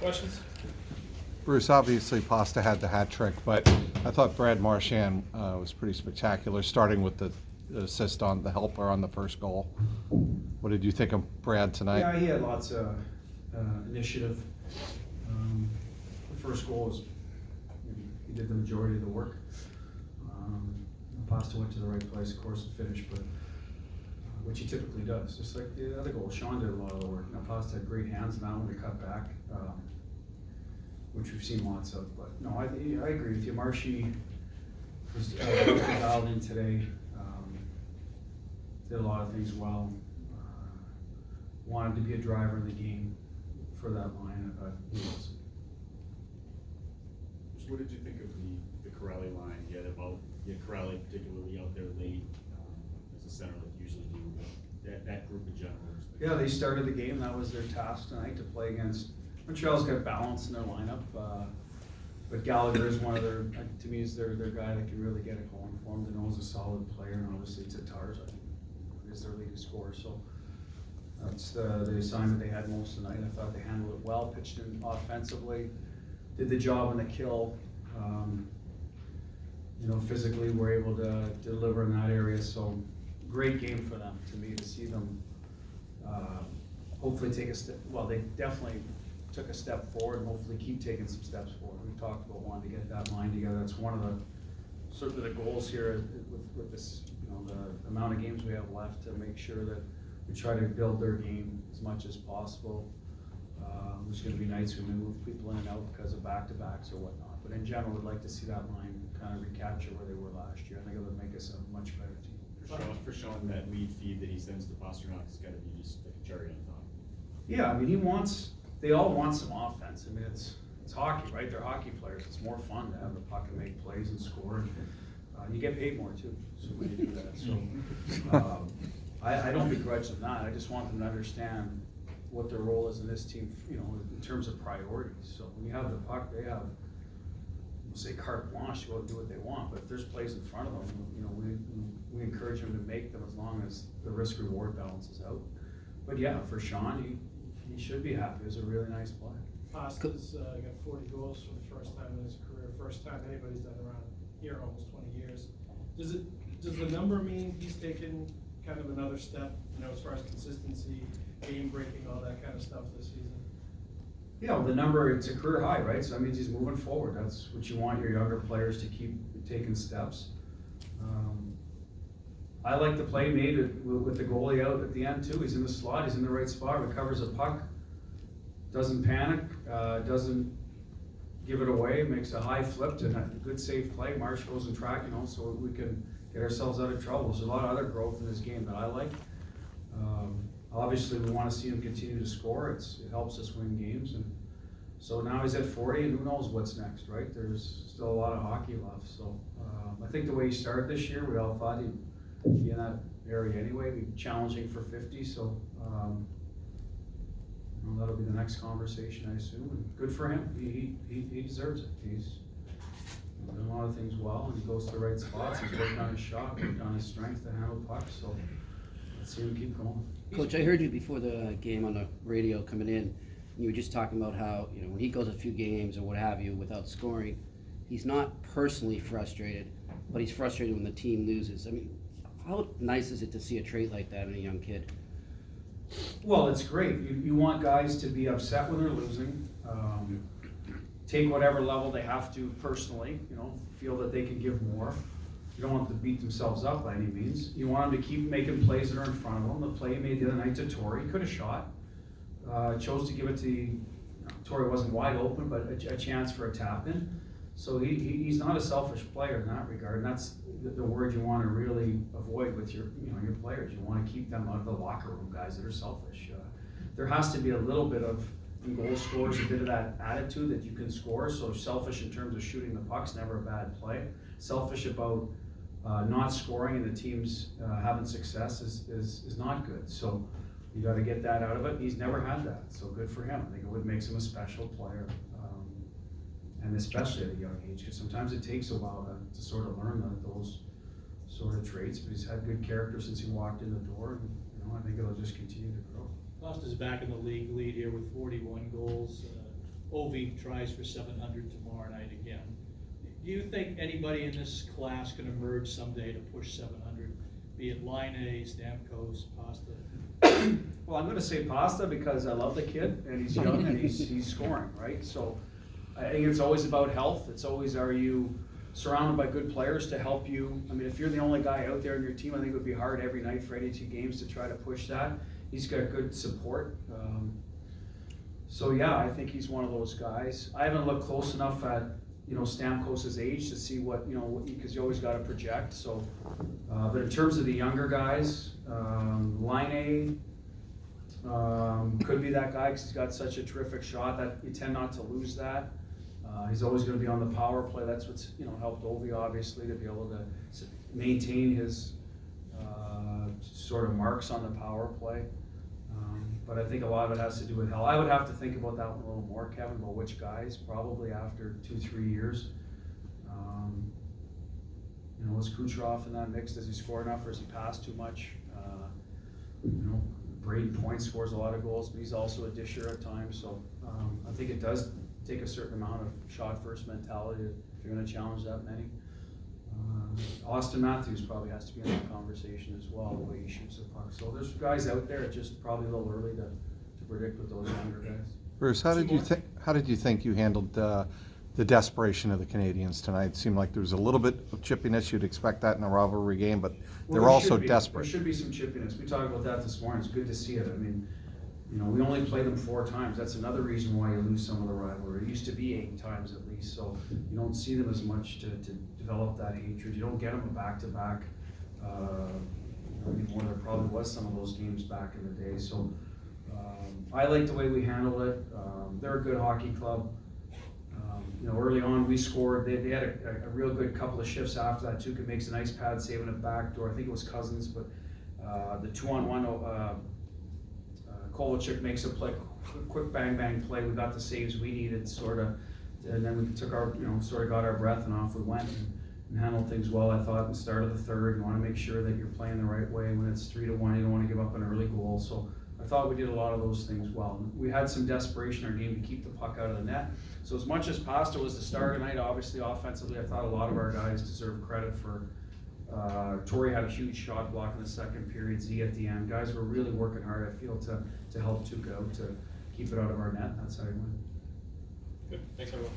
Questions? Bruce, obviously Pasta had the hat trick, but I thought Brad Marchand was pretty spectacular, starting with the assist on the helper on the first goal. What did you think of Brad tonight? Yeah, he had lots of initiative. The first goal was, he did the majority of the work. Pasta went to the right place, of course, and finished, but which he typically does. Just like the other goal, Sean did a lot of the work. Now Pasta had great hands now when they cut back, which we've seen lots of. But no, I agree with you. Marshy was dialed in today. Did a lot of things well. Wanted to be a driver in the game for that line, but he wasn't. So what did you think of the Corrali line? You had Corrali particularly out there late as a center like you usually do. That group of generals. Yeah, they started the game. That was their task tonight, to play against Montreal's got balance in their lineup. But Gallagher is one of their, to me, is their guy that can really get it going for them. Danault's a solid player, and obviously Tatar's, I think, is their leading scorer. So that's the assignment they had most of the night. I thought they handled it well, pitched in offensively, did the job on the kill. Physically were able to deliver in that area. So great game for them, to me, to see them hopefully take a step. Well, they definitely took a step forward and hopefully keep taking some steps forward. We talked about wanting to get that line together. That's one of the certainly the goals here with this, the amount of games we have left, to make sure that we try to build their game as much as possible. There's going to be nights when we move people in and out because of back-to-backs or whatnot. But in general, we'd like to see that line kind of recapture where they were last year. I think it would make us a much better team. For Sean, that lead feed that he sends to Pastrnak has got to be just like a cherry on top. Yeah, I mean, they all want some offense. I mean, it's hockey, right? They're hockey players. It's more fun to have the puck and make plays and score. You get paid more too, so when you do that. So I don't begrudge them that. I just want them to understand what their role is in this team, in terms of priorities. So when you have the puck, they have, we'll say, carte blanche to go and do what they want. But if there's plays in front of them, we encourage them to make them as long as the risk-reward balances out. But yeah, for Sean, he should be happy. It was a really nice play. Pasta's got 40 goals for the first time in his career. First time anybody's done around here, almost 20 years. Does the number mean he's taken kind of another step, as far as consistency, game breaking, all that kind of stuff this season? Yeah, well, the number, it's a career high, right? So that means he's moving forward. That's what you want your younger players to keep taking steps. I like the play made with the goalie out at the end too. He's in the slot, he's in the right spot, recovers a puck, doesn't panic, doesn't give it away, makes a high flip and a good safe play. Marsh goes in track, so we can get ourselves out of trouble. There's a lot of other growth in this game that I like. Obviously, we want to see him continue to score. It helps us win games, and so now he's at 40, and who knows what's next, right? There's still a lot of hockey left. So I think the way he started this year, we all thought he'd be in that area anyway, be challenging for 50. So that'll be the next conversation, I assume. And good for him. He deserves it. He's done a lot of things well, and he goes to the right spots. He's worked on his shot, worked on his strength to handle pucks. So let's see him keep going. Coach, I heard you before the game on the radio coming in, and you were just talking about how, when he goes a few games or what have you without scoring, he's not personally frustrated, but he's frustrated when the team loses. I mean, how nice is it to see a trait like that in a young kid? Well, it's great. You want guys to be upset when they're losing, take whatever level they have to personally, feel that they can give more. You don't want them to beat themselves up by any means. You want them to keep making plays that are in front of them. The play he made the other night to Torrey, he could have shot. Chose to give it to, Torrey wasn't wide open, but a chance for a tap in. So he's not a selfish player in that regard. And that's the word you want to really avoid with your players. You want to keep them out of the locker room, guys that are selfish. There has to be a little bit of, in goal scorers, a bit of that attitude that you can score. So selfish in terms of shooting the puck's never a bad play. Selfish about not scoring and the team's having success is not good. So you got to get that out of it. He's never had that, so good for him. I think it would make him a special player, and especially at a young age, because sometimes it takes a while to sort of learn those sort of traits. But he's had good character since he walked in the door, and I think it'll just continue to grow. Pasta's back in the league lead here with 41 goals. Ovi tries for 700 tomorrow night again. Do you think anybody in this class can emerge someday to push 700, be it Line A, Stamkos, Pasta? Well, I'm gonna say Pasta because I love the kid and he's young and he's scoring, right? So I think it's always about health. It's always, are you surrounded by good players to help you? I mean, if you're the only guy out there in your team, I think it would be hard every night for any two games to try to push that. He's got good support. So yeah, I think he's one of those guys. I haven't looked close enough at, you know, Stamkos' age to see what, you know, because you always gotta project, so. But in terms of the younger guys, Line A, could be that guy because he's got such a terrific shot that you tend not to lose that. He's always gonna be on the power play. That's what's, you know, helped Ovi obviously to be able to maintain his sort of marks on the power play. But I think a lot of it has to do with health. I would have to think about that one a little more, Kevin, about which guys, probably after 2-3 years. You know, is Kucherov in that mix? Does he score enough or does he pass too much? You know, Braden Point scores a lot of goals, but he's also a disher at times. So I think it does take a certain amount of shot first mentality if you're gonna challenge that many. Austin Matthews probably has to be in that conversation as well, the way he shoots the puck. So there's guys out there, it's just probably a little early to predict with those younger guys. Bruce, how did you think you handled the desperation of the Canadians tonight? It seemed like there was a little bit of chippiness. You'd expect that in a rivalry game, but Well, they're also There desperate. should be some chippiness. We talked about that this morning. It's good to see it. I mean, you know, we only play them 4 times. That's another reason why you lose some of the rivalry. It used to be 8 times at least, so you don't see them as much to develop that hatred. You don't get them a back-to-back anymore. There probably was some of those games back in the day. So I like the way we handled it. They're a good hockey club. You know, early on we scored. They had a real good couple of shifts after that. Tuukka makes a nice pad save in a backdoor. I think it was Cousins, but the 2-on-1. Kovalchuk makes a play, quick bang play. We got the saves we needed, sort of, and then we took our, you know, sort of got our breath and off we went and handled things well. I thought at the start of the third, you want to make sure that you're playing the right way. When it's 3-1, you don't want to give up an early goal. So I thought we did a lot of those things well. We had some desperation in our game to keep the puck out of the net. So as much as Pasta was the star tonight, obviously offensively, I thought a lot of our guys deserve credit for. Torrey had a huge shot block in the second period, Z at the end. Guys were really working hard, I feel, to help Tuukka out, to keep it out of our net. That's how he went. Good, thanks everyone.